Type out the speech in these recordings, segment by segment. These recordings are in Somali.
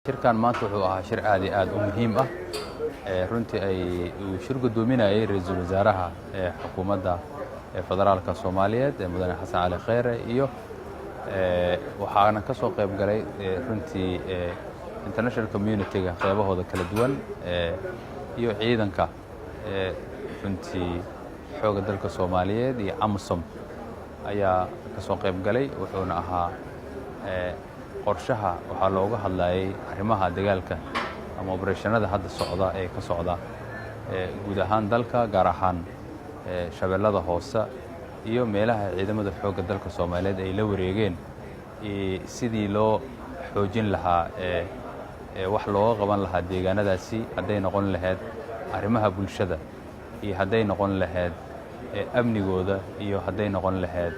shirkan maanta wuxuu ahaa shir aad iyo aad u muhiim ah runtii uu shir gudoominayay ra'iisul wasaaraha xukuumadda federaalka Soomaaliyeed mudane Xasan Cali Kheyre iyo waxaana ka soo qayb galay runtii international community-ga qaybahooda kala duwan iyo ciidanka runtii xooga dalka Soomaaliyeed iyo AMISOM ayaa ka soo qayb galay wuxuuna ahaa qorshaha waxaa looga hadlayay arrimaha dagaalka ama operation-ada hadda socda ee ka socda guud ahaan dalka gaar ahaan shabeellada hoose iyo meelaha ciidamada xooga dalka Soomaaliyeed ay la wareegeen sidii loo xoojin lahaa wax looga qaban lahaa deegaanadaasi hadday noqon lahayd arrimaha bulshada iyo hadday noqon lahayd amnigooda iyo hadday noqon lahayd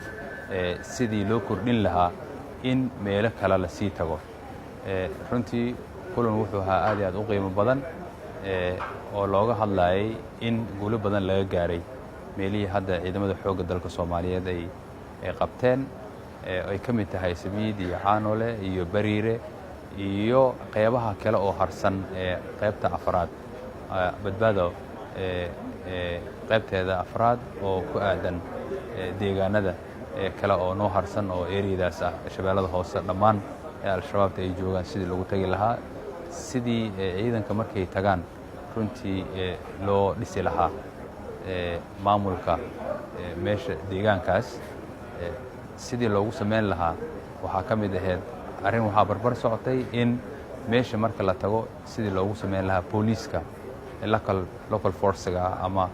sidii loo kordhin lahaa in meelo kale la sii tago runtii kulan wuxuu ahaa aad iyo aad u qiimo badan oo looga hadlayay in guulo badan laga gaaray meelihii hadda ciidamada xooga dalka Soomaaliyeed ay qabteen ay ka mid tahay Samiid iyo Caanole iyo Bariire iyo qaybaha kale oo harsan qaybta afraad badbaado qaybteeda afraad oo ku aadan deegaanada kale oo noo harsan oo ereyadaas ah shabeellada hoose dhammaan al-shabaabta ay joogaan sidii lagu tagi lahaa sidii ciidanka markay tagaan runtii loo dhisi lahaa maamulka meesha deegaankaas sidii loogu sameyn lahaa waxaa ka mid ahayd arrin waxaa barbar socotay in meesha marka la tago sidii loogu sameyn lahaa booliiska local force-ga ama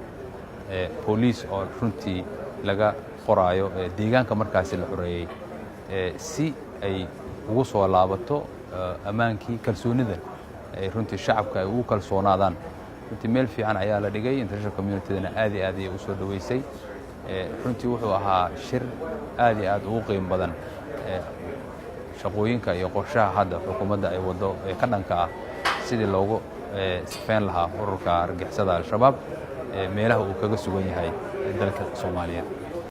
booliis oo runtii laga qoraayo deegaanka markaasi la xoreeyay si ay ugu soo laabato ammaankii kalsoonida ay runtii shacabka ay ugu kalsoonaadaan runtii meel fiican ayaa la dhigay international community-dana aad iyo aad ay u soo dhaweysay runtii wuxuu ahaa shir aad iyo aad ugu qiimo badan shaqooyinka iyo qorshaha hadda xukuumadda ay wado ka dhanka ah sidii loogu sifeyn lahaa ururka argagixisada al-shabaab meelaha uu kaga sugan yahay dalka Soomaaliyeed.